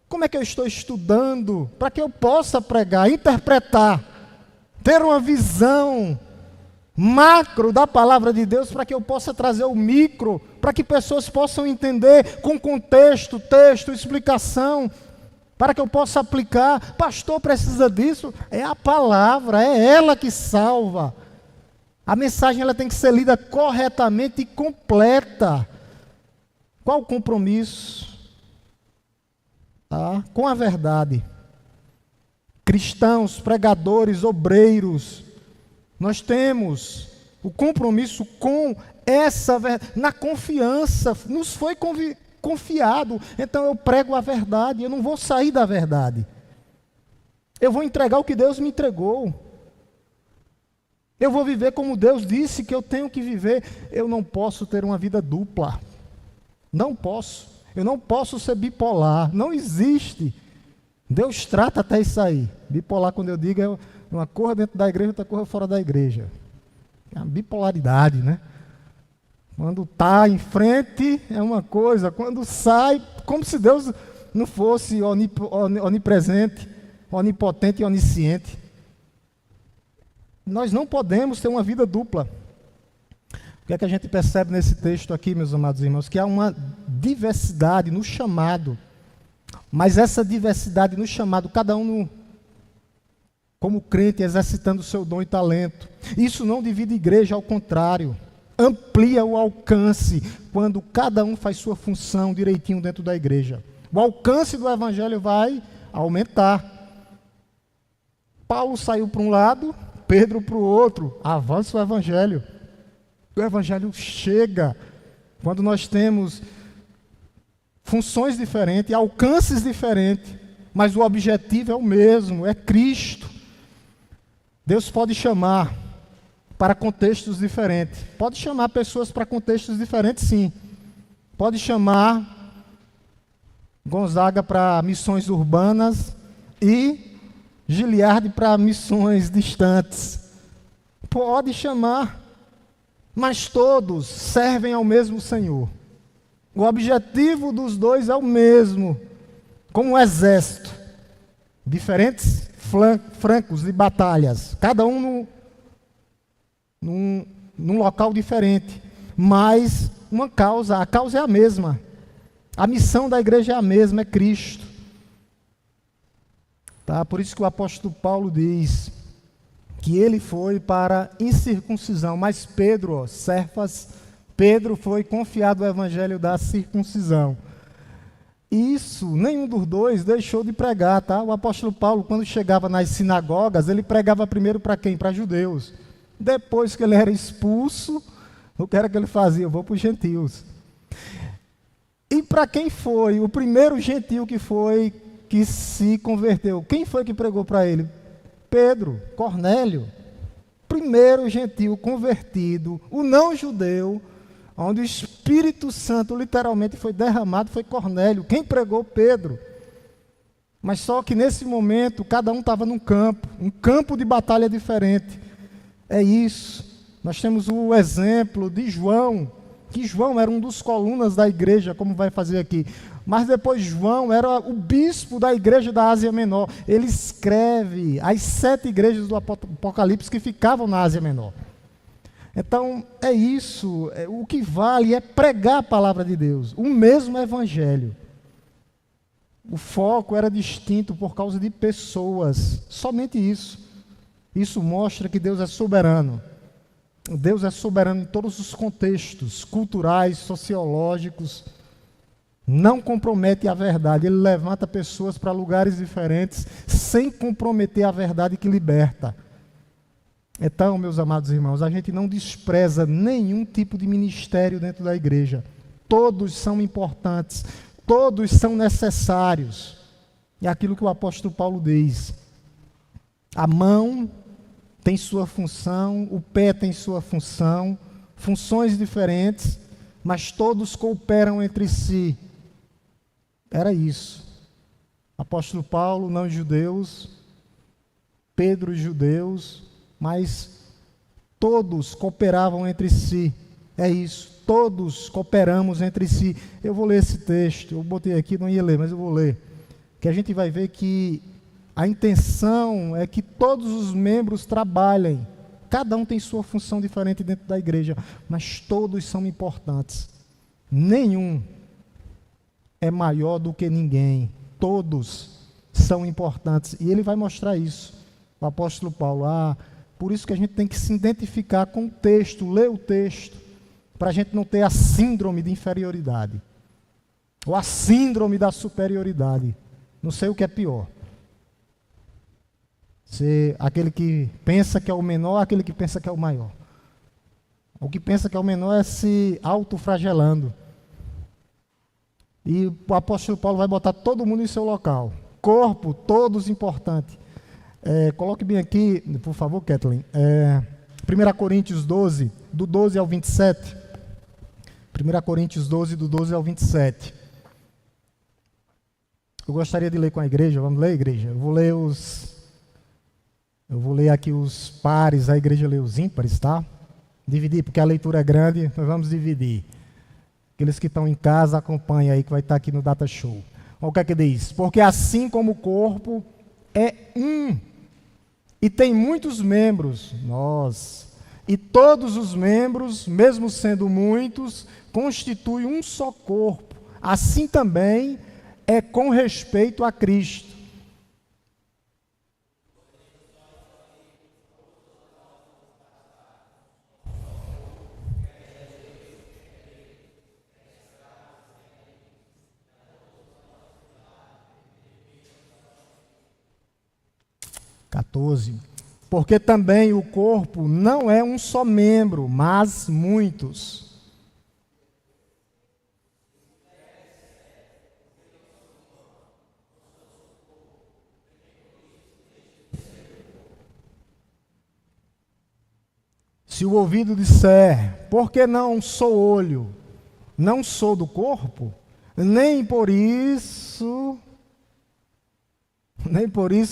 Como é que eu estou estudando? Para que eu possa pregar, interpretar, ter uma visão macro da palavra de Deus, para que eu possa trazer o micro, para que pessoas possam entender com contexto, texto, explicação, para que eu possa aplicar. Pastor, precisa disso? É a palavra, é ela que salva. A mensagem ela tem que ser lida corretamente e completa. Qual o compromisso? Com a verdade. Cristãos, pregadores, obreiros, nós temos o compromisso com essa verdade, na confiança, nos foi confiado, então eu prego a verdade, eu não vou sair da verdade. Eu vou entregar o que Deus me entregou. Eu vou viver como Deus disse que eu tenho que viver. Eu não posso ter uma vida dupla. Não posso. Eu não posso ser bipolar. Não existe. Deus trata até isso aí. Bipolar, quando eu digo, é uma corra dentro da igreja, outra corra fora da igreja. É uma bipolaridade, né? Quando está em frente é uma coisa, quando sai, como se Deus não fosse onipresente, onipotente e onisciente. Nós não podemos ter uma vida dupla. O que é que a gente percebe nesse texto aqui, meus amados irmãos? Que há uma diversidade no chamado. Mas essa diversidade no chamado, cada um como crente, exercitando o seu dom e talento. Isso não divide igreja, ao contrário. Amplia o alcance quando cada um faz sua função direitinho dentro da igreja. O alcance do evangelho vai aumentar. Paulo saiu para um lado, Pedro para o outro. Avança o evangelho. O evangelho chega quando nós temos funções diferentes, alcances diferentes, mas o objetivo é o mesmo, é Cristo. Deus pode chamar para contextos diferentes. Pode chamar pessoas para contextos diferentes, sim. Pode chamar Gonzaga para missões urbanas e Giliardi para missões distantes. Pode chamar, mas todos servem ao mesmo Senhor. O objetivo dos dois é o mesmo, como um exército. Diferentes flancos de batalhas, cada um num local diferente, mas uma causa, a causa é a mesma. A missão da igreja é a mesma, é Cristo. Tá? Por isso que o apóstolo Paulo diz que ele foi para incircuncisão, mas Pedro, ó, Cefas, Pedro foi confiado o evangelho da circuncisão. Isso, nenhum dos dois deixou de pregar, tá? O apóstolo Paulo, quando chegava nas sinagogas, ele pregava primeiro para quem? Para judeus. Depois que ele era expulso, o que era que ele fazia? Eu vou para os gentios. E para quem foi o primeiro gentio que se converteu? Quem foi que pregou para ele? Pedro, Cornélio. Primeiro gentio convertido, o não judeu, onde o Espírito Santo literalmente foi derramado, foi Cornélio. Quem pregou? Pedro. Mas só que nesse momento, cada um estava num campo, um campo de batalha diferente. É isso. Nós temos o exemplo de João, que João era um dos colunas da igreja, como vai fazer aqui. Mas depois João era o bispo da igreja da Ásia Menor. Ele escreve as 7 igrejas do Apocalipse que ficavam na Ásia Menor. Então, é isso. O que vale é pregar a palavra de Deus, o mesmo evangelho. O foco era distinto por causa de pessoas, somente isso. Isso mostra que Deus é soberano. Deus é soberano em todos os contextos, culturais, sociológicos. Não compromete a verdade. Ele levanta pessoas para lugares diferentes, sem comprometer a verdade que liberta. Então, meus amados irmãos, a gente não despreza nenhum tipo de ministério dentro da igreja. Todos são importantes, todos são necessários. É aquilo que o apóstolo Paulo diz. A mão tem sua função, o pé tem sua função, funções diferentes, mas todos cooperam entre si. Era isso. Apóstolo Paulo, não judeus, Pedro, judeus, mas todos cooperavam entre si. É isso, todos cooperamos entre si. Eu vou ler esse texto, eu botei aqui, não ia ler, mas eu vou ler. Que a gente vai ver que a intenção é que todos os membros trabalhem. Cada um tem sua função diferente dentro da igreja, mas todos são importantes. Nenhum é maior do que ninguém. Todos são importantes. E ele vai mostrar isso. O apóstolo Paulo, por isso que a gente tem que se identificar com o texto, ler o texto, para a gente não ter a síndrome de inferioridade, ou a síndrome da superioridade. Não sei o que é pior. Ser aquele que pensa que é o menor, aquele que pensa que é o maior. O que pensa que é o menor é se autoflagelando. E o apóstolo Paulo vai botar todo mundo em seu local. Corpo, todos importantes. Coloque bem aqui, por favor, Kathleen. 1 Coríntios 12, do 12 ao 27. 1 Coríntios 12, do 12 ao 27. Eu gostaria de ler com a igreja. Vamos ler, igreja? Eu vou ler aqui os pares, a igreja lê os ímpares, tá? Dividir, porque a leitura é grande, nós vamos dividir. Aqueles que estão em casa, acompanhem aí, que vai estar aqui no Data Show. Olha o que é que diz. Porque assim como o corpo é um, e tem muitos membros, e todos os membros, mesmo sendo muitos, constituem um só corpo. Assim também é com respeito a Cristo. Porque também o corpo não é um só membro, mas muitos. Se o ouvido disser, por que não sou olho, não sou do corpo, nem por isso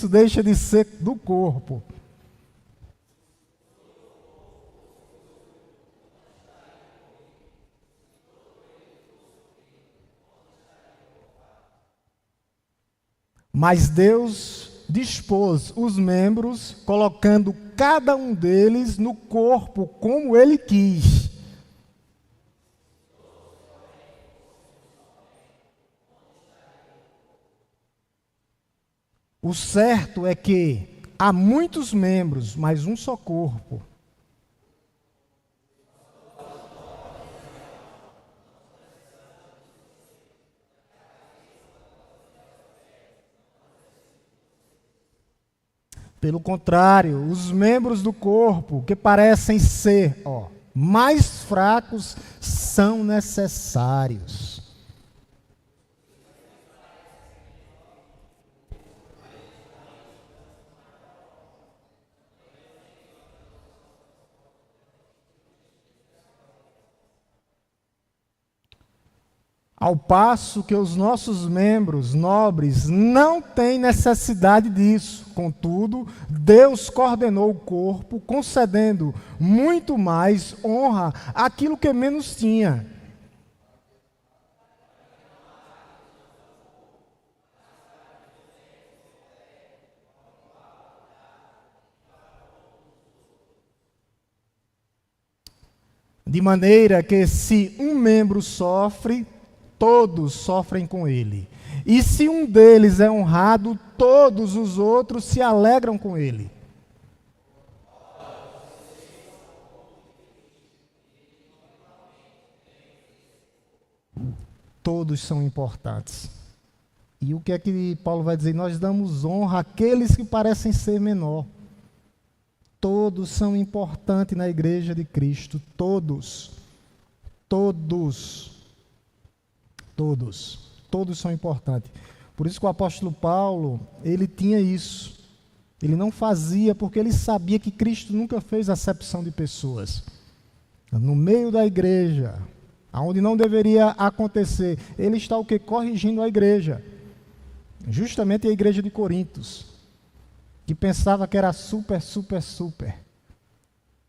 deixa de ser do corpo. Mas Deus dispôs os membros, colocando cada um deles no corpo como Ele quis. O certo é que há muitos membros, mas um só corpo. Pelo contrário, os membros do corpo que parecem ser, mais fracos são necessários. Ao passo que os nossos membros nobres não têm necessidade disso. Contudo, Deus coordenou o corpo, concedendo muito mais honra àquilo que menos tinha. De maneira que se um membro sofre, todos sofrem com ele. E se um deles é honrado, todos os outros se alegram com ele. Todos são importantes. E o que é que Paulo vai dizer? Nós damos honra àqueles que parecem ser menor. Todos são importantes na igreja de Cristo. Todos. Todos são importantes. Por isso que o apóstolo Paulo, ele tinha isso. Ele não fazia porque ele sabia que Cristo nunca fez acepção de pessoas. No meio da igreja, aonde não deveria acontecer, ele está o quê? Corrigindo a igreja. Justamente a igreja de Corintos, que pensava que era super.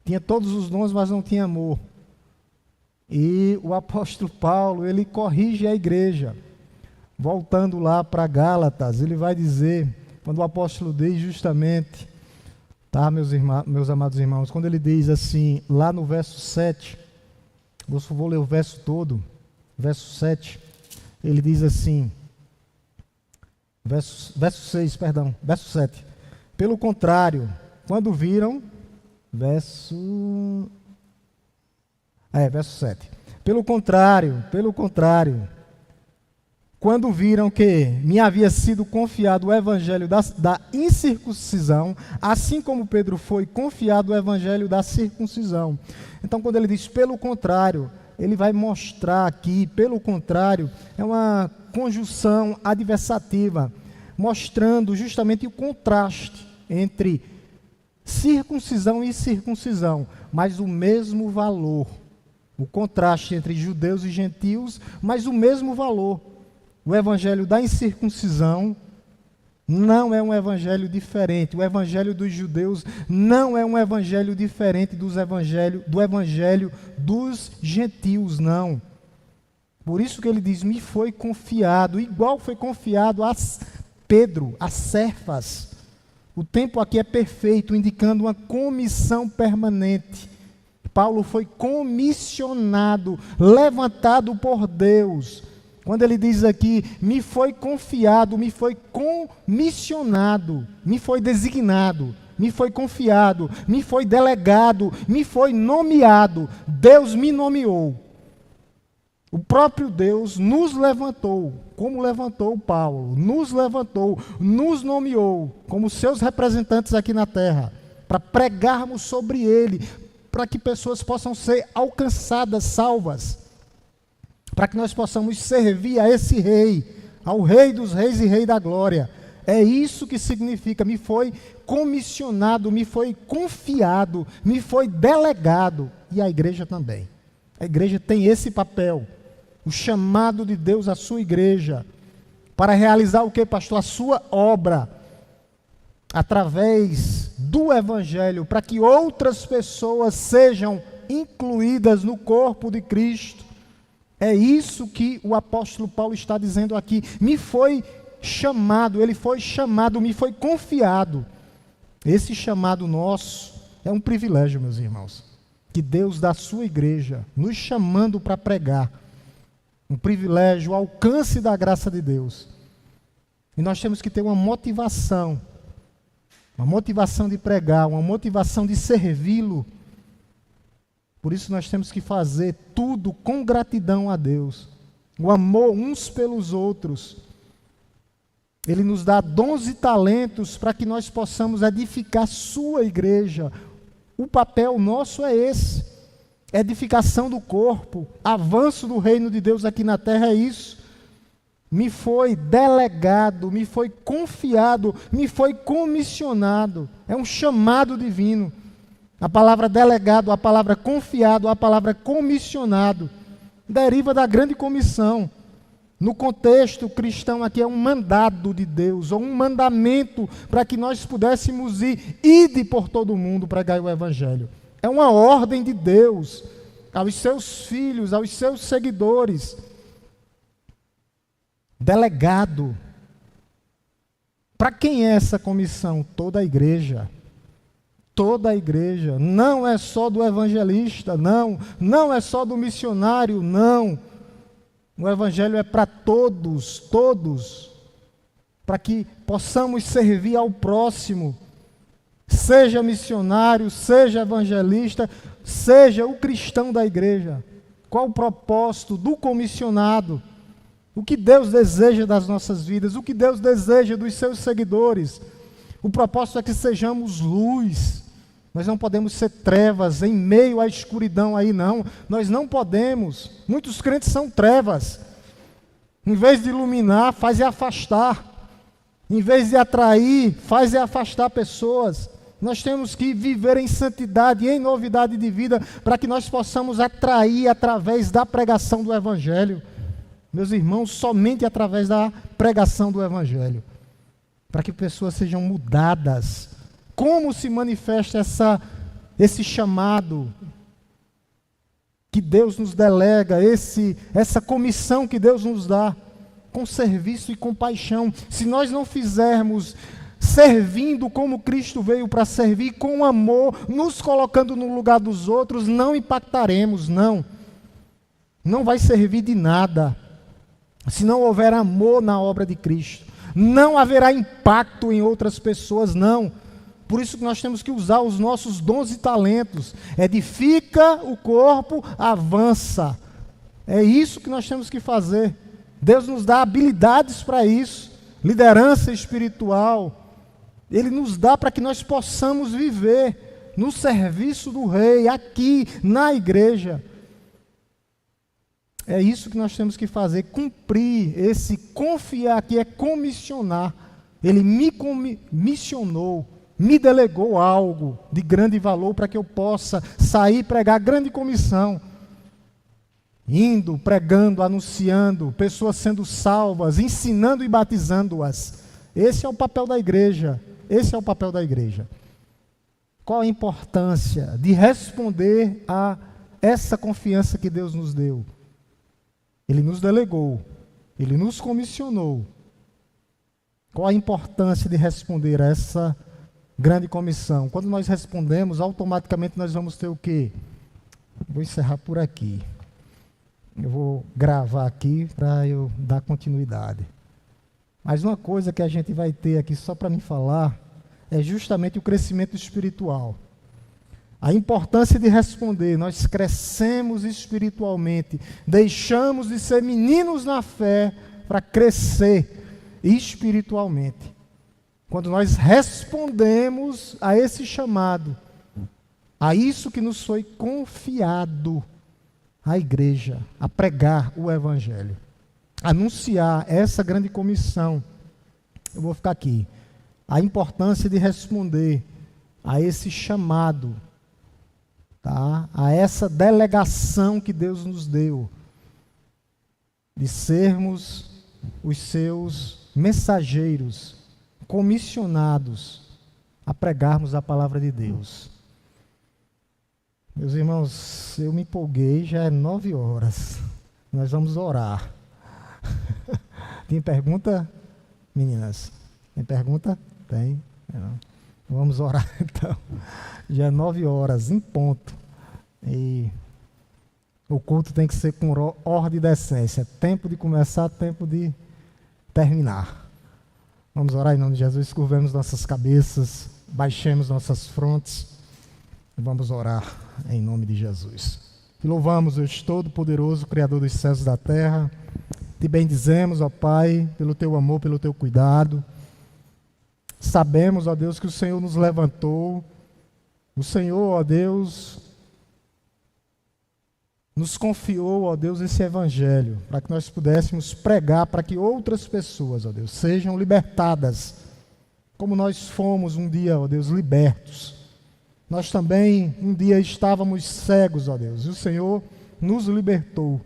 Tinha todos os dons, mas não tinha amor. E o apóstolo Paulo, ele corrige a igreja. Voltando lá para Gálatas, ele vai dizer, quando o apóstolo diz justamente, tá, meus amados irmãos, quando ele diz assim, lá no verso 7, vou ler o verso todo, verso 7, ele diz assim, verso 7, pelo contrário, quando viram, verso 7, pelo contrário, quando viram que me havia sido confiado o evangelho da incircuncisão, assim como Pedro foi confiado o evangelho da circuncisão. Então, quando ele diz pelo contrário, ele vai mostrar aqui, pelo contrário, é uma conjunção adversativa, mostrando justamente o contraste entre circuncisão e circuncisão, mas o mesmo valor. O contraste entre judeus e gentios, mas o mesmo valor. O evangelho da incircuncisão não é um evangelho diferente. O evangelho dos judeus não é um evangelho diferente do evangelho dos gentios, não. Por isso que ele diz, me foi confiado, igual foi confiado a Pedro, a Cefas. O tempo aqui é perfeito, indicando uma comissão permanente. Paulo foi comissionado, levantado por Deus. Quando ele diz aqui, me foi confiado, me foi comissionado, me foi designado, me foi confiado, me foi delegado, me foi nomeado. Deus me nomeou. O próprio Deus nos levantou, como levantou Paulo, nos levantou, nos nomeou como seus representantes aqui na terra, para pregarmos sobre ele, para que pessoas possam ser alcançadas, salvas, para que nós possamos servir a esse rei, ao rei dos reis e rei da glória. É isso que significa, me foi comissionado, me foi confiado, me foi delegado, e a igreja também. A igreja tem esse papel, o chamado de Deus à sua igreja, para realizar o que, pastor? A sua obra, através do evangelho, para que outras pessoas sejam incluídas no corpo de Cristo. É isso que o apóstolo Paulo está dizendo aqui. Me foi chamado, ele foi chamado, me foi confiado. Esse chamado nosso é um privilégio, meus irmãos, que Deus dá à sua igreja, nos chamando para pregar. Um privilégio, o alcance da graça de Deus. E nós temos que ter uma motivação de pregar, uma motivação de servi-lo. Por isso nós temos que fazer tudo com gratidão a Deus. O amor uns pelos outros. Ele nos dá dons e talentos para que nós possamos edificar sua igreja. O papel nosso é esse. Edificação do corpo, avanço do reino de Deus aqui na terra é isso. Me foi delegado, me foi confiado, me foi comissionado. É um chamado divino. A palavra delegado, a palavra confiado, a palavra comissionado deriva da grande comissão. No contexto cristão aqui é um mandado de Deus, ou um mandamento para que nós pudéssemos ide por todo o mundo pregar o evangelho. É uma ordem de Deus aos seus filhos, aos seus seguidores. Delegado. Para quem é essa comissão? Toda a igreja. Toda a igreja. Não é só do evangelista, não. Não é só do missionário, não. O evangelho é para todos, todos. Para que possamos servir ao próximo. Seja missionário, seja evangelista, seja o cristão da igreja. Qual o propósito do comissionado? O que Deus deseja das nossas vidas? O que Deus deseja dos seus seguidores? O propósito é que sejamos luz. Nós não podemos ser trevas em meio à escuridão aí, não. Nós não podemos. Muitos crentes são trevas. Em vez de iluminar, faz é afastar. Em vez de atrair, faz é afastar pessoas. Nós temos que viver em santidade e em novidade de vida para que nós possamos atrair através da pregação do Evangelho. Meus irmãos, somente através da pregação do Evangelho. Para que pessoas sejam mudadas. Como se manifesta esse chamado que Deus nos delega, essa comissão que Deus nos dá? Com serviço e compaixão. Se nós não fizermos servindo como Cristo veio para servir, com amor, nos colocando no lugar dos outros, não impactaremos, não. Não vai servir de nada. Se não houver amor na obra de Cristo, não haverá impacto em outras pessoas, não. Por isso que nós temos que usar os nossos dons e talentos. Edifica o corpo, avança. É isso que nós temos que fazer. Deus nos dá habilidades para isso. Liderança espiritual. Ele nos dá para que nós possamos viver no serviço do Rei, aqui na igreja. É isso que nós temos que fazer, cumprir esse confiar, que é comissionar. Ele me comissionou, me delegou algo de grande valor para que eu possa sair e pregar a grande comissão. Indo, pregando, anunciando, pessoas sendo salvas, ensinando e batizando-as. Esse é o papel da igreja. Esse é o papel da igreja. Qual a importância de responder a essa confiança que Deus nos deu? Ele nos delegou, Ele nos comissionou. Qual a importância de responder a essa grande comissão? Quando nós respondemos, automaticamente nós vamos ter o quê? Vou encerrar por aqui. Eu vou gravar aqui para eu dar continuidade. Mas uma coisa que a gente vai ter aqui só para me falar é justamente o crescimento espiritual. A importância de responder. Nós crescemos espiritualmente, deixamos de ser meninos na fé para crescer espiritualmente. Quando nós respondemos a esse chamado, a isso que nos foi confiado, a igreja, a pregar o Evangelho, anunciar essa grande comissão. Eu vou ficar aqui. A importância de responder a esse chamado, tá? A essa delegação que Deus nos deu, de sermos os seus mensageiros, comissionados a pregarmos a palavra de Deus. Meus irmãos, eu me empolguei, já é 9 horas. Nós vamos orar. Tem pergunta, meninas? Tem pergunta? Tem. Não. Vamos orar então. Já é 9 horas, em ponto. E o culto tem que ser com ordem e decência. Tempo de começar, tempo de terminar. Vamos orar em nome de Jesus, curvemos nossas cabeças, baixemos nossas frontes e vamos orar em nome de Jesus. Te louvamos, Deus Todo-Poderoso, Criador dos céus e da terra. Te bendizemos, ó Pai, pelo Teu amor, pelo Teu cuidado. Sabemos, ó Deus, que o Senhor nos levantou. O Senhor, ó Deus, nos confiou, ó Deus, esse evangelho, para que nós pudéssemos pregar, para que outras pessoas, ó Deus, sejam libertadas, como nós fomos um dia, ó Deus, libertos. Nós também um dia estávamos cegos, ó Deus, e o Senhor nos libertou.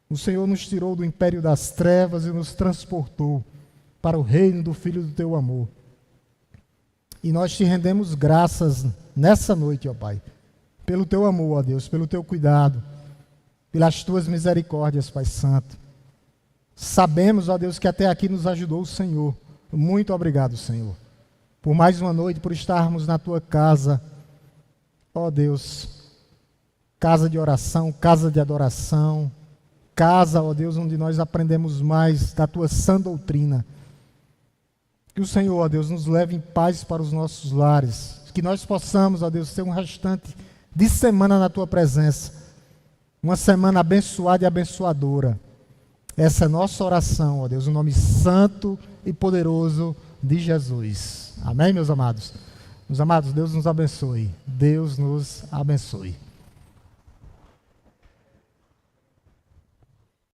O Senhor nos tirou do império das trevas e nos transportou para o reino do Filho do Teu amor. E nós te rendemos graças nessa noite, ó Pai, pelo Teu amor, ó Deus, pelo Teu cuidado, pelas Tuas misericórdias, Pai Santo. Sabemos, ó Deus, que até aqui nos ajudou o Senhor. Muito obrigado, Senhor, por mais uma noite, por estarmos na Tua casa, ó Deus, casa de oração, casa de adoração, casa, ó Deus, onde nós aprendemos mais da Tua sã doutrina. Que o Senhor, ó Deus, nos leve em paz para os nossos lares, que nós possamos, ó Deus, ter um restante de semana na Tua presença, uma semana abençoada e abençoadora. Essa é nossa oração, ó Deus, no nome santo e poderoso de Jesus. Amém, meus amados? Meus amados, Deus nos abençoe. Deus nos abençoe.